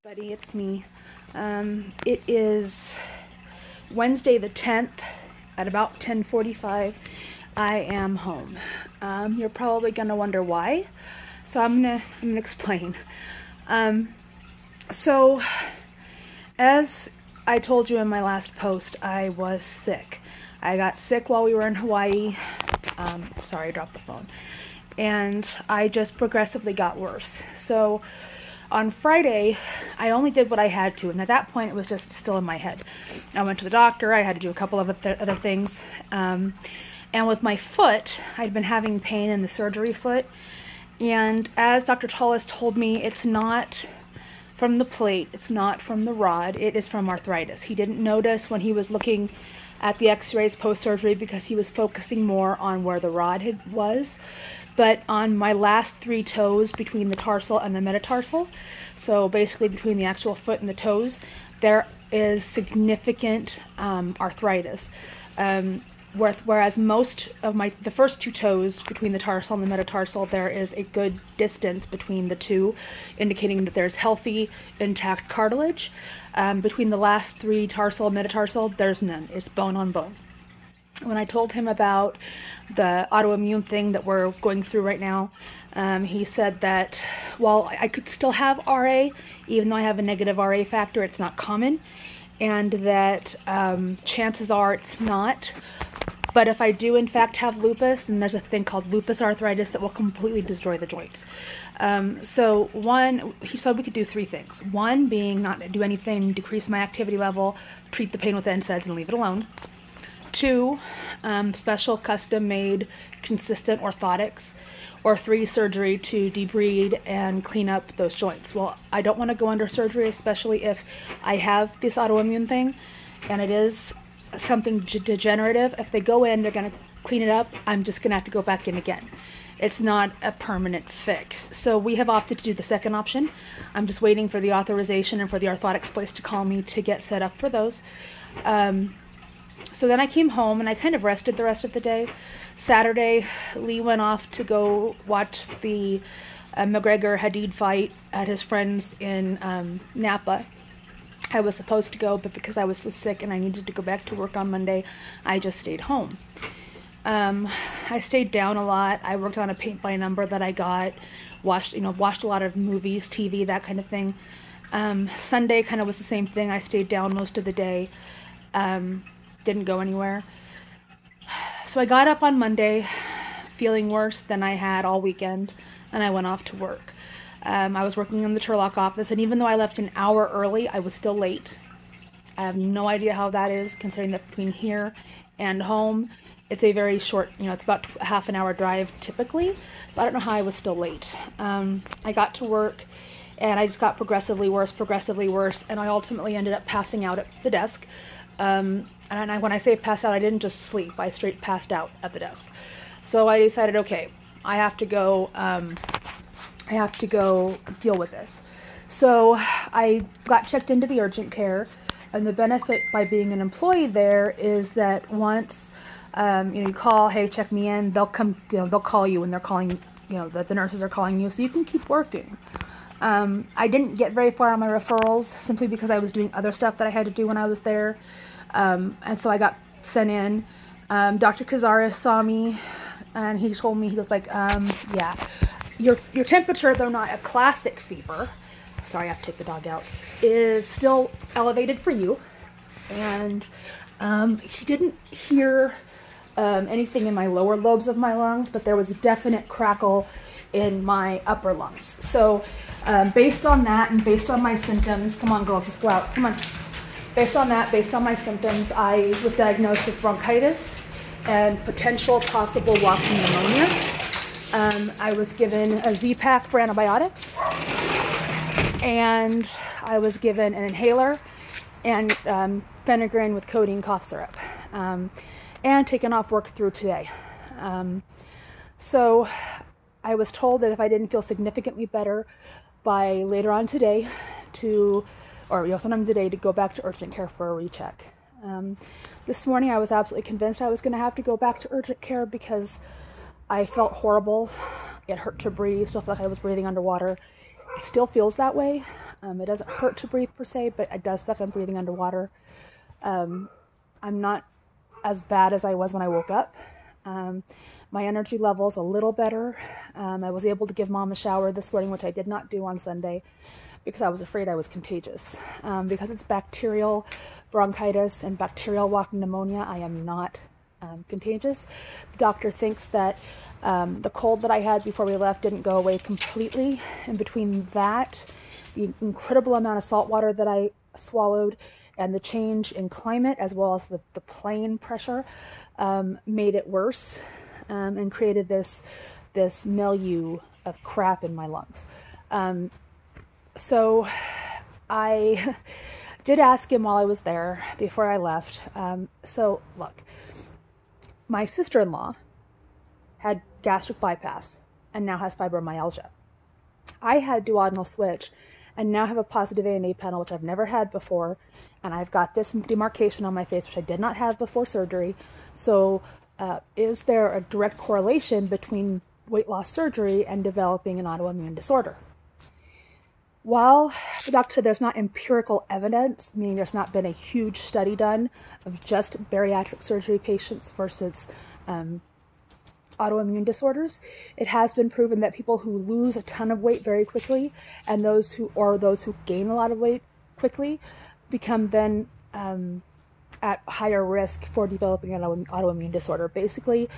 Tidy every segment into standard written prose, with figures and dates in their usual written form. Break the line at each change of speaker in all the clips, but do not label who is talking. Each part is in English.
Buddy, it's me. It is Wednesday the 10th at about 10:45. I am home. You're probably gonna wonder why, so I'm gonna explain. Um, so, as I told you in my last post, I was sick. I got sick while we were in Hawaii. Sorry, I dropped the phone. And I just progressively got worse. So on Friday, I only did what I had to, and at that point, it was just still in my head. I went to the doctor. I had to do a couple of other things. And with my foot, I'd been having pain in the surgery foot. And as Dr. Tallis told me, it's not from the plate, it's not from the rod, it is from arthritis. He didn't notice when he was looking at the x-rays post-surgery because he was focusing more on where the rod was. But on my last three toes between the tarsal and the metatarsal, so basically between the actual foot and the toes, there is significant arthritis. Whereas most of the first two toes between the tarsal and the metatarsal, there is a good distance between the two, indicating that there's healthy, intact cartilage. Between the last three, tarsal and metatarsal, there's none. It's bone on bone. When I told him about the autoimmune thing that we're going through right now, he said that while I could still have RA, even though I have a negative RA factor, it's not common, and that chances are it's not. But if I do in fact have lupus, then there's a thing called lupus arthritis that will completely destroy the joints. So he said we could do three things. One being not do anything, decrease my activity level, treat the pain with NSAIDs and leave it alone. Two, special custom-made consistent orthotics. Or three, surgery to debride and clean up those joints. Well, I don't want to go under surgery, especially if I have this autoimmune thing and it is something degenerative. If they go in, they're going to clean it up. I'm just going to have to go back in again. It's not a permanent fix. So we have opted to do the second option. I'm just waiting for the authorization and for the orthotics place to call me to get set up for those. So then I came home and I kind of rested the rest of the day. Saturday, Lee went off to go watch the McGregor-Hadid fight at his friend's in Napa. I was supposed to go, but because I was so sick and I needed to go back to work on Monday, I just stayed home. I stayed down a lot. I worked on a paint by number that I got, watched a lot of movies, TV, that kind of thing. Sunday kind of was the same thing. I stayed down most of the day. Didn't go anywhere. So I got up on Monday feeling worse than I had all weekend, and I went off to work. I was working in the Turlock office, and even though I left an hour early, I was still late. I have no idea how that is, considering that between here and home, it's a very short, it's about a half an hour drive typically, so I don't know how I was still late. I got to work, and I just got progressively worse, and I ultimately ended up passing out at the desk. And when I say pass out, I didn't just sleep. I straight passed out at the desk. So I decided, okay, I have to go deal with this. So I got checked into the urgent care, and the benefit by being an employee there is that once you call, hey, check me in, they'll come, they'll call you when they're calling, the nurses are calling you, so you can keep working. I didn't get very far on my referrals simply because I was doing other stuff that I had to do when I was there. And so I got sent in. Dr. Cazares saw me and he told me, he was like, yeah, your temperature, though not a classic fever, sorry, I have to take the dog out, is still elevated for you. And he didn't hear anything in my lower lobes of my lungs, but there was a definite crackle in my upper lungs. So based on that and based on my symptoms, come on girls, let's go out, come on. Based on my symptoms, I was diagnosed with bronchitis and potential possible walking pneumonia. I was given a Z-Pak for antibiotics, and I was given an inhaler and Phenergan with codeine cough syrup, and taken off work through today. So I was told that if I didn't feel significantly better by later on today sometime today, to go back to urgent care for a recheck. This morning I was absolutely convinced I was going to have to go back to urgent care because I felt horrible. It hurt to breathe, still felt like I was breathing underwater. It still feels that way. It doesn't hurt to breathe per se, but it does feel like I'm breathing underwater. I'm not as bad as I was when I woke up. My energy level's a little better. I was able to give Mom a shower this morning, which I did not do on Sunday because I was afraid I was contagious. Because it's bacterial bronchitis and bacterial walking pneumonia, I am not contagious. The doctor thinks that the cold that I had before we left didn't go away completely. And between that, the incredible amount of salt water that I swallowed, and the change in climate, as well as the plane pressure, made it worse, and created this milieu of crap in my lungs. So I did ask him while I was there, before I left. So look, my sister-in-law had gastric bypass and now has fibromyalgia. I had duodenal switch and now have a positive ANA panel, which I've never had before. And I've got this demarcation on my face, which I did not have before surgery. So is there a direct correlation between weight loss surgery and developing an autoimmune disorder? While the doctor said there's not empirical evidence, meaning there's not been a huge study done of just bariatric surgery patients versus autoimmune disorders, it has been proven that people who lose a ton of weight very quickly and those who gain a lot of weight quickly become then at higher risk for developing an autoimmune disorder. Basically,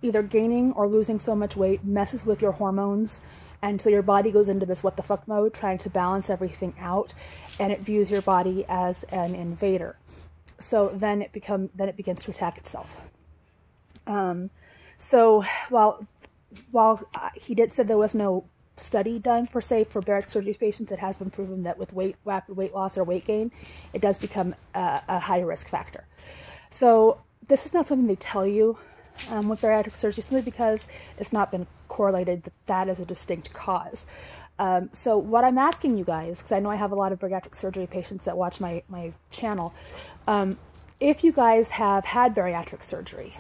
either gaining or losing so much weight messes with your hormones, and so your body goes into this what the fuck mode, trying to balance everything out, and it views your body as an invader. So then it begins to attack itself. So while he said there was no study done per se for bariatric surgery patients, it has been proven that with rapid weight loss or weight gain, it does become a high risk factor. So this is not something they tell you with bariatric surgery, simply because it's not been correlated that is a distinct cause. So what I'm asking you guys, because I know I have a lot of bariatric surgery patients that watch my channel, if you guys have had bariatric surgery,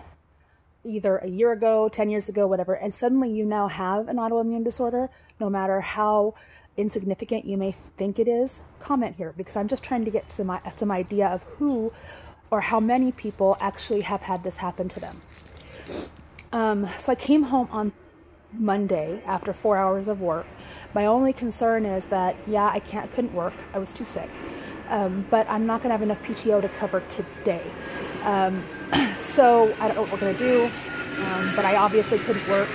either a year ago, 10 years ago, whatever, and suddenly you now have an autoimmune disorder, no matter how insignificant you may think it is, comment here, because I'm just trying to get some idea of who or how many people actually have had this happen to them. So I came home on Monday after 4 hours of work. My only concern is that, I couldn't work. I was too sick. But I'm not going to have enough PTO to cover today. So I don't know what we're going to do, but I obviously couldn't work.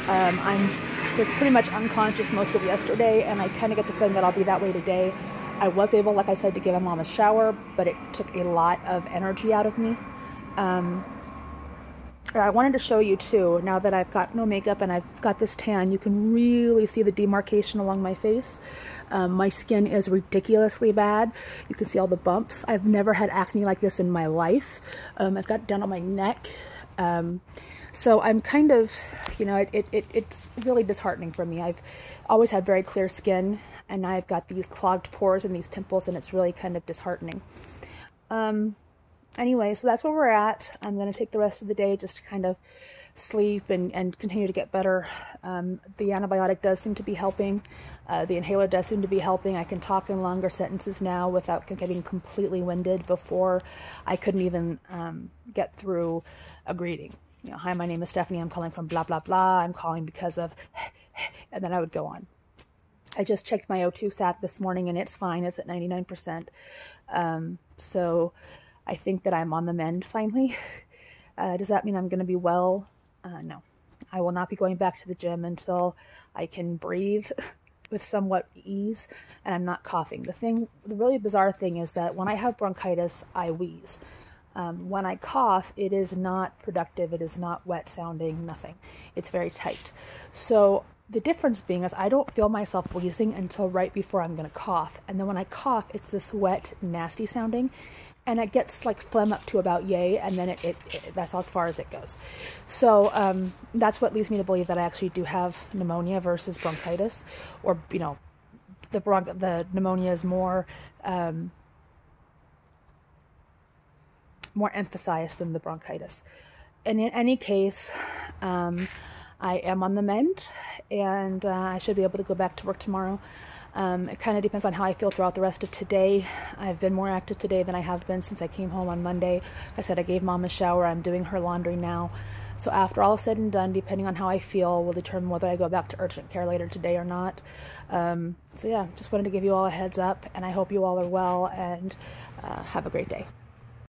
I was pretty much unconscious most of yesterday, and I kind of get the feeling that I'll be that way today. I was able, like I said, to give Mom a shower, but it took a lot of energy out of me. I wanted to show you too, now that I've got no makeup and I've got this tan, you can really see the demarcation along my face. My skin is ridiculously bad. You can see all the bumps. I've never had acne like this in my life. I've got it down on my neck. So I'm kind of, it's really disheartening for me. I've always had very clear skin, and now I've got these clogged pores and these pimples, and it's really kind of disheartening. Anyway, so that's where we're at. I'm going to take the rest of the day just to kind of sleep and continue to get better. The antibiotic does seem to be helping. The inhaler does seem to be helping. I can talk in longer sentences now without getting completely winded. Before, I couldn't even get through a greeting. Hi, my name is Stephanie. I'm calling from blah, blah, blah. I'm calling because of, and then I would go on. I just checked my O2 sat this morning, and it's fine. It's at 99%. So I think that I'm on the mend finally. Does that mean I'm going to be well? No. I will not be going back to the gym until I can breathe with somewhat ease and I'm not coughing. The really bizarre thing is that when I have bronchitis, I wheeze. When I cough, it is not productive. It is not wet sounding, nothing. It's very tight. So the difference being is I don't feel myself wheezing until right before I'm going to cough. And then when I cough, it's this wet, nasty sounding. And it gets like phlegm up to about yay, and then it that's as far as it goes. So that's what leads me to believe that I actually do have pneumonia versus bronchitis, or the pneumonia is more emphasized than the bronchitis. And in any case, I am on the mend, and I should be able to go back to work tomorrow. It kind of depends on how I feel throughout the rest of today. I've been more active today than I have been since I came home on Monday. I said I gave Mom a shower. I'm doing her laundry now. So after all is said and done, depending on how I feel, will determine whether I go back to urgent care later today or not. So yeah, just wanted to give you all a heads up, and I hope you all are well, and have a great day.